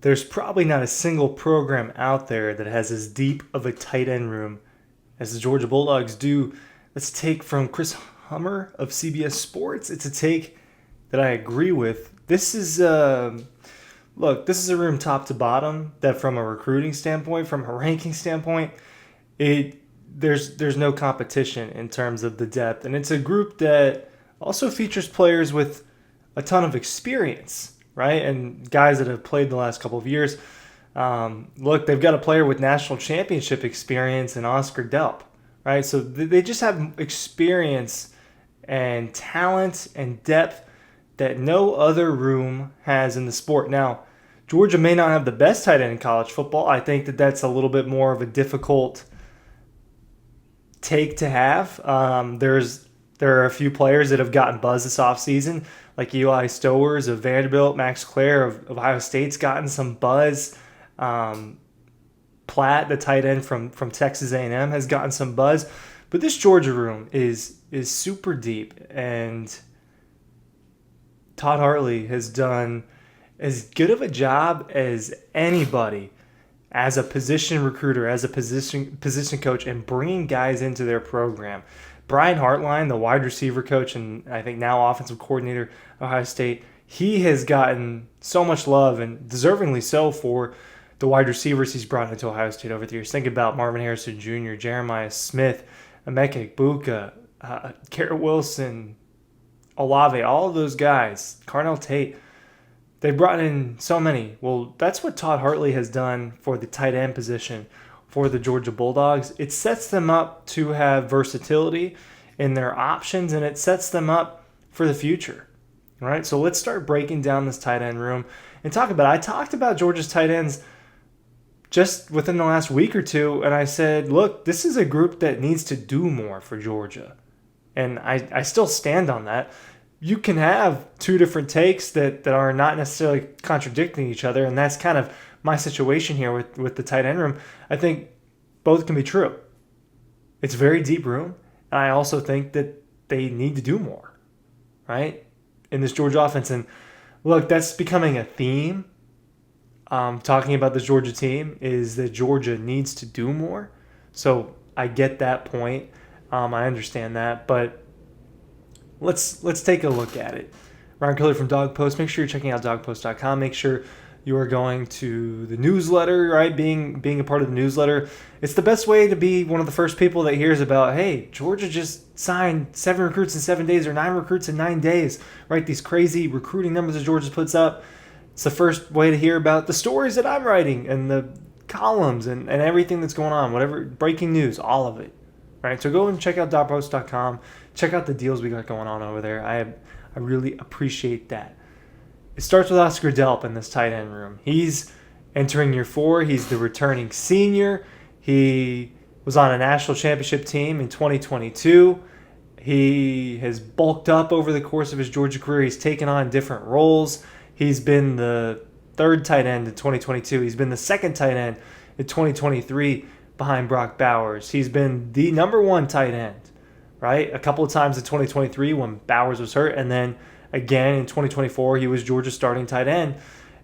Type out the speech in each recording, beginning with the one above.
There's probably not a single program out there that has as deep of a tight end room as the Georgia Bulldogs do. Let's take from Chris Hummer of CBS Sports. It's a take that I agree with. This is a room top to bottom that, from a recruiting standpoint, from a ranking standpoint, it there's no competition in terms of the depth, and it's a group that also features players with a ton of experience, right? And guys that have played the last couple of years. Look, they've got a player with national championship experience in Oscar Delp, right? So they just have experience and talent and depth that no other room has in the sport. Now, Georgia may not have the best tight end in college football. I think that that's a little bit more of a difficult take to have. There are a few players that have gotten buzz this offseason, like Eli Stowers of Vanderbilt, Max Clare of Ohio State's gotten some buzz. Platt, the tight end from Texas A&M, has gotten some buzz. But this Georgia room is super deep, and Todd Hartley has done as good of a job as anybody as a position recruiter, as a position coach, and bringing guys into their program. Brian Hartline, the wide receiver coach and I think now offensive coordinator at Ohio State, he has gotten so much love, and deservingly so, for the wide receivers he's brought into Ohio State over the years. Think about Marvin Harrison Jr., Jeremiah Smith, Emeka Egbuka, Garrett Wilson, Olave, all of those guys, Carnell Tate. They brought in so many. Well, that's what Todd Hartley has done for the tight end position for the Georgia Bulldogs. It sets them up to have versatility in their options, and it sets them up for the future. All right, so let's start breaking down this tight end room and talk about it. I talked about Georgia's tight ends just within the last week or two, and I said, look, this is a group that needs to do more for Georgia. And I still stand on that. You can have two different takes that are not necessarily contradicting each other, and that's kind of my situation here with the tight end room. I think both can be true. It's a very deep room, and I also think that they need to do more, right, in this Georgia offense. And look, that's becoming a theme. Talking about this Georgia team is that Georgia needs to do more. So I get that point. I understand that, but let's take a look at it. Ryan Curley from Dawg Post. Make sure you're checking out dawgpost.com. Make sure you are going to the newsletter, right? Being a part of the newsletter. It's the best way to be one of the first people that hears about, hey, Georgia just signed 7 recruits in 7 days or 9 recruits in 9 days, right? These crazy recruiting numbers that Georgia puts up. It's the first way to hear about the stories that I'm writing and the columns and everything that's going on, whatever, breaking news, all of it. Right, so go and check out dotpost.com. Check out the deals we got going on over there. I really appreciate that. It starts with Oscar Delp in this tight end room. He's entering year 4. He's the returning senior. He was on a national championship team in 2022. He has bulked up over the course of his Georgia career. He's taken on different roles. He's been the third tight end in 2022. He's been the second tight end in 2023. Behind Brock Bowers. He's been the number 1 tight end, right? A couple of times in 2023 when Bowers was hurt, and then again in 2024 he was Georgia's starting tight end,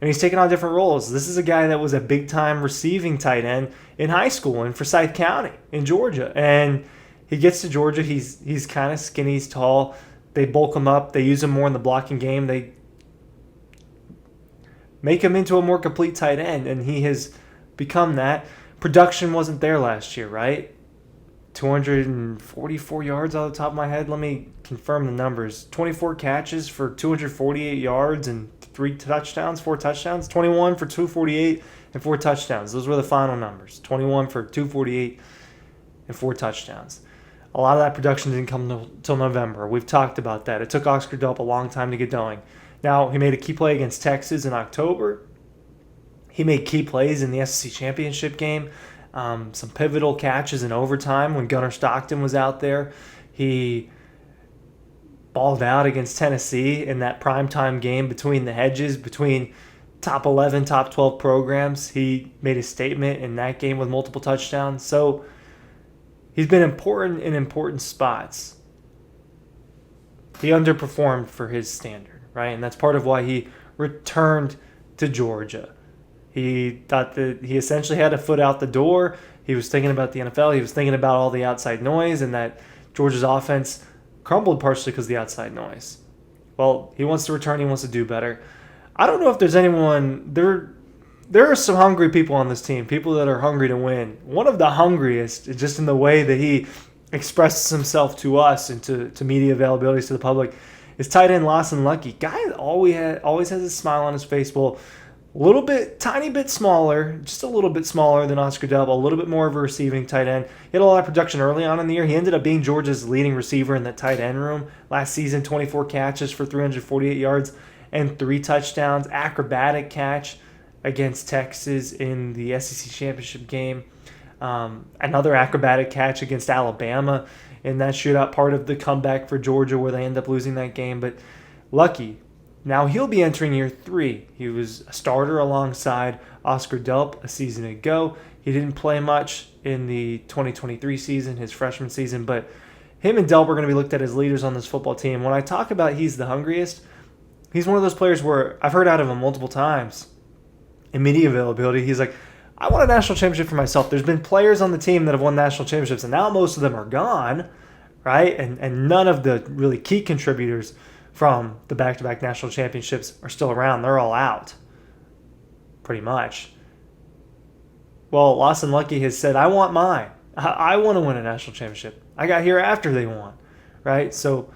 and he's taken on different roles. This is a guy that was a big-time receiving tight end in high school in Forsyth County in Georgia, and he gets to Georgia. He's kind of skinny, he's tall. They bulk him up. They use him more in the blocking game. They make him into a more complete tight end, and he has become that. Production wasn't there last year, right? 244 yards off the top of my head. Let me confirm the numbers. 24 catches for 248 yards and 4 touchdowns. 21 for 248 and 4 touchdowns. Those were the final numbers. 21 for 248 and 4 touchdowns. A lot of that production didn't come until November. We've talked about that. It took Oscar Delp a long time to get going. Now, he made a key play against Texas in October. He made key plays in the SEC championship game, some pivotal catches in overtime when Gunnar Stockton was out there. He balled out against Tennessee in that primetime game between the hedges, between top 11, top 12 programs. He made a statement in that game with multiple touchdowns. So he's been important in important spots. He underperformed for his standard, right? And that's part of why he returned to Georgia. He thought that he essentially had a foot out the door. He was thinking about the NFL. He was thinking about all the outside noise and that Georgia's offense crumbled partially because of the outside noise. Well, he wants to return. He wants to do better. I don't know if there's anyone there. There are some hungry people on this team, people that are hungry to win. One of the hungriest, just in the way that he expresses himself to us and to media availabilities to the public, is tight end Lawson Lucky. Guy always has a smile on his face. Well, tiny bit smaller, just a little bit smaller than Oscar Delp, a little bit more of a receiving tight end. He had a lot of production early on in the year. He ended up being Georgia's leading receiver in that tight end room last season, 24 catches for 348 yards and 3 touchdowns. Acrobatic catch against Texas in the SEC championship game. Another acrobatic catch against Alabama in that shootout, part of the comeback for Georgia where they end up losing that game. But Lucky, now he'll be entering year 3. He was a starter alongside Oscar Delp a season ago. He didn't play much in the 2023 season, his freshman season, but him and Delp are going to be looked at as leaders on this football team. When I talk about he's the hungriest, he's one of those players where I've heard out of him multiple times in media availability. He's like, I want a national championship for myself. There's been players on the team that have won national championships, and now most of them are gone, right? And none of the really key contributors from the back-to-back national championships are still around. They're all out, pretty much. Well, Lawson Lucky has said, I want mine. I want to win a national championship. I got here after they won, right? So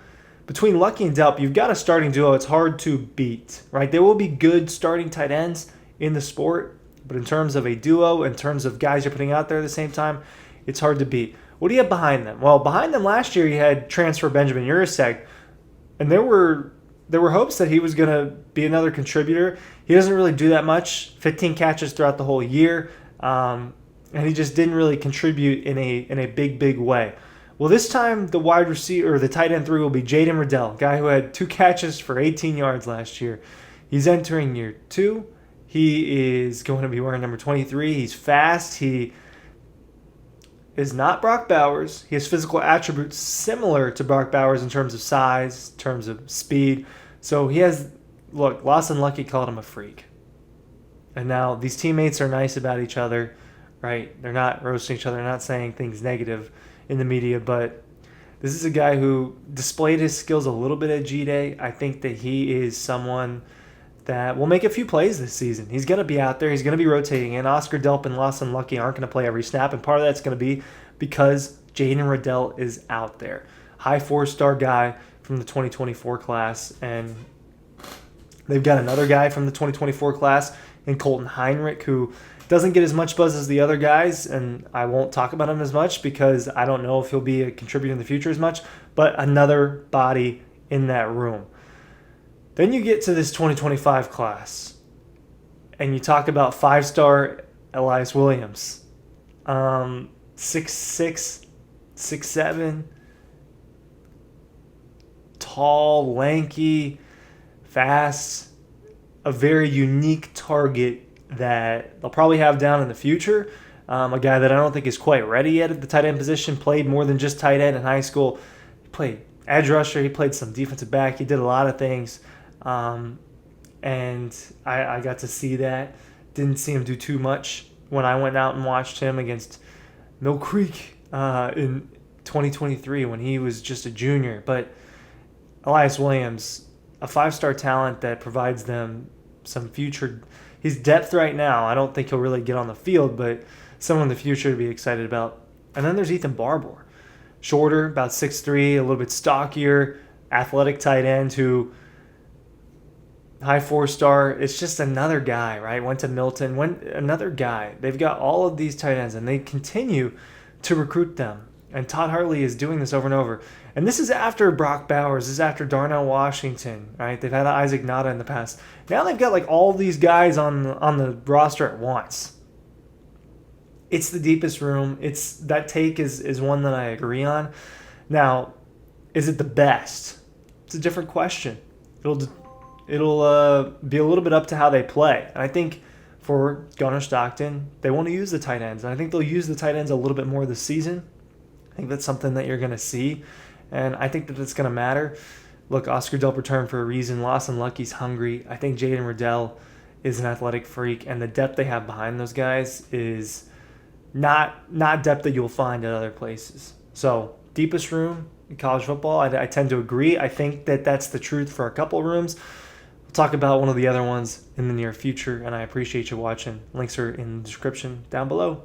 between Lucky and Delp, you've got a starting duo. It's hard to beat, right? There will be good starting tight ends in the sport, but in terms of a duo, in terms of guys you're putting out there at the same time, it's hard to beat. What do you have behind them? Well, behind them last year, you had transfer Benjamin Urasek, and there were hopes that he was going to be another contributor. He doesn't really do that much. 15 catches throughout the whole year, and he just didn't really contribute in a big way. Well, this time the wide receiver, or the tight end 3, will be Jaden Riddell, guy who had 2 catches for 18 yards last year. He's entering year 2. He is going to be wearing number 23. He's fast. He is not Brock Bowers. He has physical attributes similar to Brock Bowers in terms of size, in terms of speed. So Lawson Lucky called him a freak. And now these teammates are nice about each other, right? They're not roasting each other, they're not saying things negative in the media, but this is a guy who displayed his skills a little bit at G-Day. I think that he is someone that will make a few plays this season. He's going to be out there. He's going to be rotating in. Oscar Delp and Lawson Lucky aren't going to play every snap, and part of that's going to be because Jaden Riddell is out there. High 4-star guy from the 2024 class, and they've got another guy from the 2024 class in Colton Heinrich who doesn't get as much buzz as the other guys, and I won't talk about him as much because I don't know if he'll be a contributor in the future as much, but another body in that room. Then you get to this 2025 class, and you talk about 5-star Elias Williams. 6'6", 6'7", tall, lanky, fast, a very unique target that they'll probably have down in the future. A guy that I don't think is quite ready yet at the tight end position, played more than just tight end in high school. He played edge rusher, he played some defensive back, he did a lot of things. And I got to see that. Didn't see him do too much when I went out and watched him against Mill Creek in 2023 when he was just a junior. But Elias Williams, a 5-star talent that provides them some future. His depth right now, I don't think he'll really get on the field, but someone in the future to be excited about. And then there's Ethan Barbour. Shorter, about 6'3", a little bit stockier, athletic tight end who high 4-star. It's just another guy, right? Went to Milton, another guy. They've got all of these tight ends, and they continue to recruit them. And Todd Hartley is doing this over and over. And this is after Brock Bowers. This is after Darnell Washington, right? They've had Isaac Nada in the past. Now they've got like all these guys on the roster at once. It's the deepest room. That take is one that I agree on. Now, is it the best? It's a different question. It'll be a little bit up to how they play. And I think for Gunnar Stockton, they want to use the tight ends. And I think they'll use the tight ends a little bit more this season. I think that's something that you're going to see. And I think that it's going to matter. Look, Oscar Delp returned for a reason. Lawson Lucky's hungry. I think Jaden Riddell is an athletic freak, and the depth they have behind those guys is not depth that you'll find at other places. So deepest room in college football, I tend to agree. I think that that's the truth for a couple rooms. We'll talk about one of the other ones in the near future, and I appreciate you watching. Links are in the description down below.